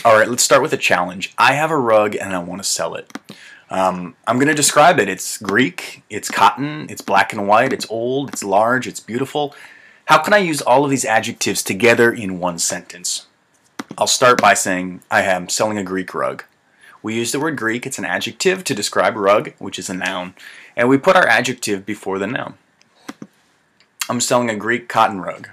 Alright, let's start with a challenge. I have a rug and I want to sell it. I'm going to describe it. It's Greek, it's cotton, it's black and white, it's old, it's large, it's beautiful. How can I use all of these adjectives together in one sentence? I'll start by saying I am selling a Greek rug. We use the word Greek, it's an adjective to describe rug, which is a noun, and we put our adjective before the noun. I'm selling a Greek cotton rug.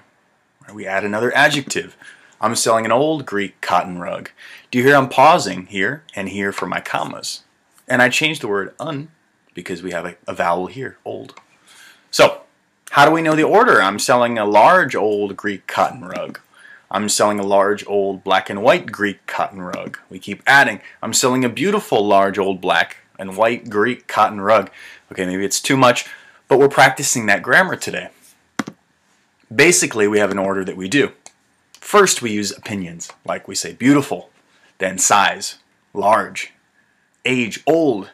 We add another adjective. I'm selling an old Greek cotton rug. Do you hear I'm pausing here and here for my commas? And I changed the word un because we have a vowel here, old. So, how do we know the order? I'm selling a large old Greek cotton rug. I'm selling a large old black and white Greek cotton rug. We keep adding. I'm selling a beautiful large old black and white Greek cotton rug. Okay, maybe it's too much, but we're practicing that grammar today. Basically, we have an order that we do. First, we use opinions, like we say beautiful, then size, large, age, old,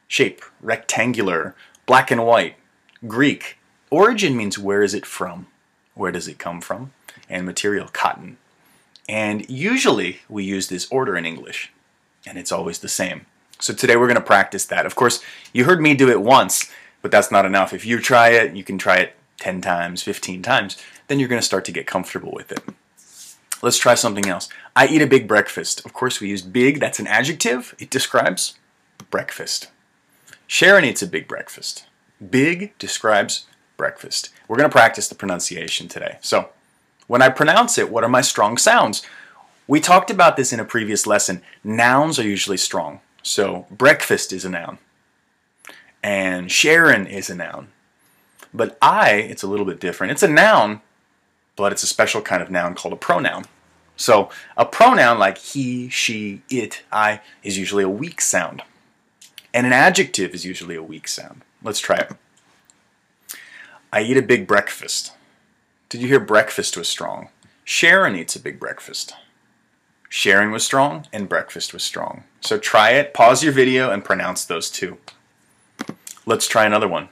shape, rectangular, black and white, Greek. Origin means where is it from? Where does it come from? And material, cotton. And usually we use this order in English, and it's always the same. So today we're going to practice that. Of course, you heard me do it once, but that's not enough. If you try it, you can try it 10 times, 15 times, then you're going to start to get comfortable with it. Let's try something else. I eat a big breakfast. Of course, we use big. That's an adjective. It describes breakfast. Sharon eats a big breakfast. Big describes breakfast. We're going to practice the pronunciation today. So, when I pronounce it, what are my strong sounds? We talked about this in a previous lesson. Nouns are usually strong. So, breakfast is a noun. And Sharon is a noun. But it's a little bit different. It's a noun, but it's a special kind of noun called a pronoun. So a pronoun like he, she, it, I is usually a weak sound. And an adjective is usually a weak sound. Let's try it. I eat a big breakfast. Did you hear breakfast was strong? Sharon eats a big breakfast. Sharon was strong and breakfast was strong. So try it, pause your video, and pronounce those two. Let's try another one.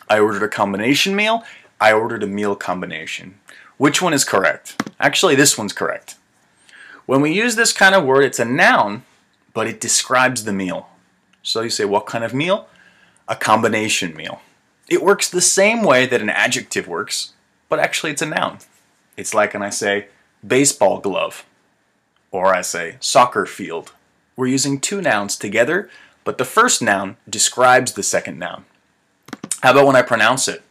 I ordered a combination meal. I ordered a meal combination. Which one is correct? Actually, this one's correct. When we use this kind of word, it's a noun, but it describes the meal. So you say, what kind of meal? A combination meal. It works the same way that an adjective works, but actually it's a noun. It's like when I say baseball glove, or I say soccer field. We're using two nouns together, but the first noun describes the second noun. How about when I pronounce it?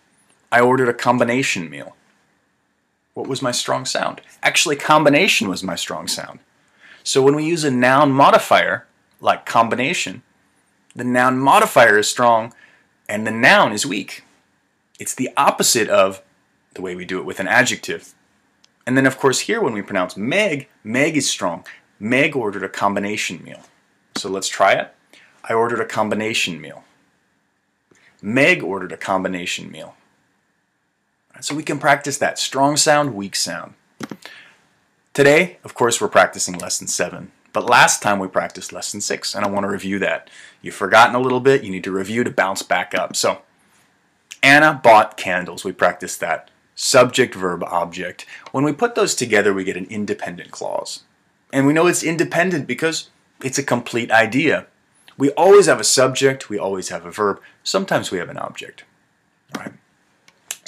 I ordered a combination meal. What was my strong sound? Actually, combination was my strong sound. So when we use a noun modifier, like combination, the noun modifier is strong and the noun is weak. It's the opposite of the way we do it with an adjective. And then of course here when we pronounce Meg, Meg is strong. Meg ordered a combination meal. So let's try it. I ordered a combination meal. Meg ordered a combination meal. So we can practice that strong sound, weak sound. Today, of course, we're practicing lesson 7. But last time we practiced lesson 6, and I want to review that. You've forgotten a little bit, you need to review to bounce back up. So, Anna bought candles. We practiced that. Subject, verb, object. When we put those together, we get an independent clause. And we know it's independent because it's a complete idea. We always have a subject, we always have a verb. Sometimes we have an object. All right.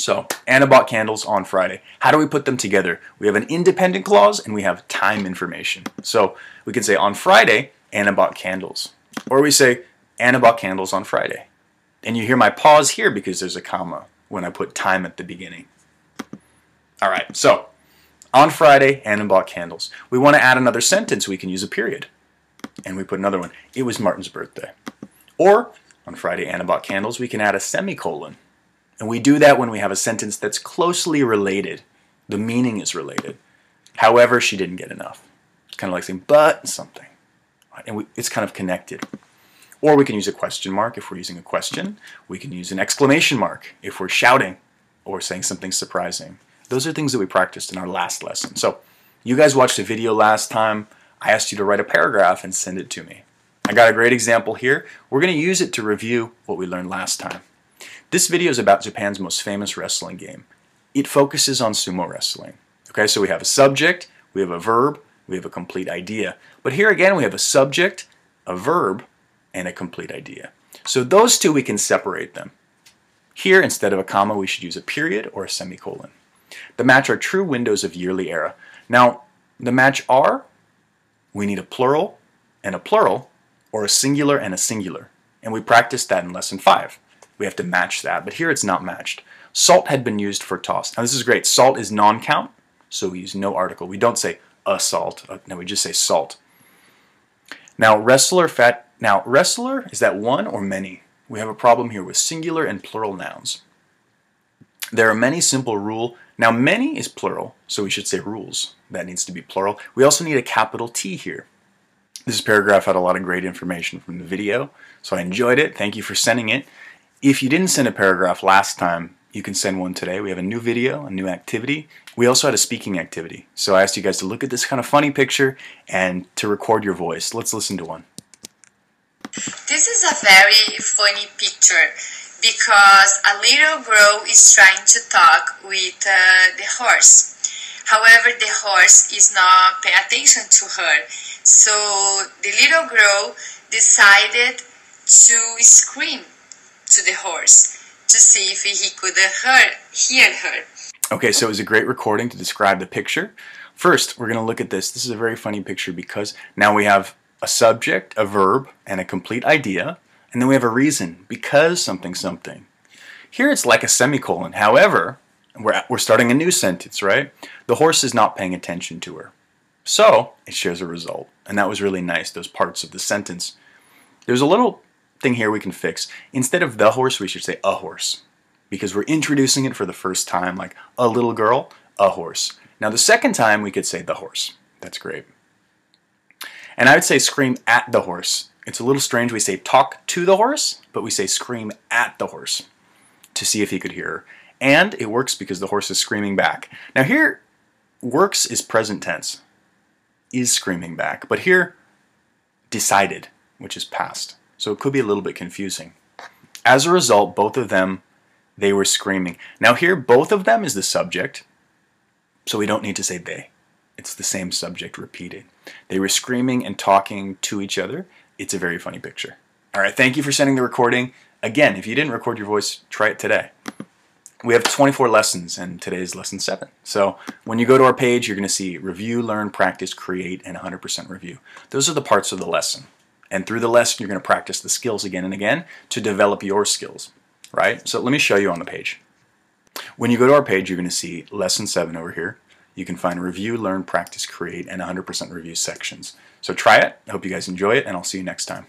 So, Anna bought candles on Friday. How do we put them together? We have an independent clause and we have time information. So, we can say on Friday, Anna bought candles. Or we say, Anna bought candles on Friday. And you hear my pause here because there's a comma when I put time at the beginning. All right, so, on Friday, Anna bought candles. We want to add another sentence, we can use a period. And we put another one. It was Martin's birthday. Or, on Friday, Anna bought candles, we can add a semicolon. And we do that when we have a sentence that's closely related. The meaning is related. However, she didn't get enough. It's kind of like saying, but something. And it's kind of connected. Or we can use a question mark if we're using a question. We can use an exclamation mark if we're shouting or saying something surprising. Those are things that we practiced in our last lesson. So, you guys watched a video last time. I asked you to write a paragraph and send it to me. I got a great example here. We're going to use it to review what we learned last time. This video is about Japan's most famous wrestling game. It focuses on sumo wrestling. Okay, so we have a subject, we have a verb, we have a complete idea. But here again, we have a subject, a verb, and a complete idea. So those two, we can separate them. Here, instead of a comma, we should use a period or a semicolon. The match are true windows of yearly era. Now, the match are, we need a plural and a plural, or a singular and a singular. And we practiced that in lesson 5. We have to match that, but here it's not matched. Salt had been used for tossed. Now this is great. Salt is non-count, so we use no article. We don't say a salt. No, we just say salt. Now wrestler, is that one or many? We have a problem here with singular and plural nouns. There are many simple rule. Now many is plural, so we should say rules. That needs to be plural. We also need a capital T here. This paragraph had a lot of great information from the video, so I enjoyed it. Thank you for sending it. If you didn't send a paragraph last time, you can send one today. We have a new video, a new activity. We also had a speaking activity. So I asked you guys to look at this kind of funny picture and to record your voice. Let's listen to one. This is a very funny picture because a little girl is trying to talk with the horse. However, the horse is not paying attention to her. So the little girl decided to scream to the horse to see if he could hear her. Okay, so it was a great recording to describe the picture. First, we're going to look at this. This is a very funny picture because now we have a subject, a verb, and a complete idea, and then we have a reason, because something something. Here it's like a semicolon. However, we're starting a new sentence, right? The horse is not paying attention to her. So, it shares a result. And that was really nice, those parts of the sentence. There's a little thing here we can fix. Instead of the horse, we should say a horse. Because we're introducing it for the first time, like a little girl, a horse. Now the second time, we could say the horse. That's great. And I would say scream at the horse. It's a little strange. We say talk to the horse, but we say scream at the horse to see if he could hear her. And it works because the horse is screaming back. Now here, works is present tense, is screaming back. But here, decided, which is past. So it could be a little bit confusing. As a result, both of them, they were screaming. Now here, both of them is the subject, so we don't need to say they. It's the same subject repeated. They were screaming and talking to each other. It's a very funny picture. All right, thank you for sending the recording. Again, if you didn't record your voice, try it today. We have 24 lessons, and today is lesson 7. So when you go to our page, you're going to see review, learn, practice, create, and 100% review. Those are the parts of the lesson. And through the lesson, you're going to practice the skills again and again to develop your skills, right? So let me show you on the page. When you go to our page, you're going to see lesson 7 over here. You can find review, learn, practice, create, and 100% review sections. So try it. I hope you guys enjoy it, and I'll see you next time.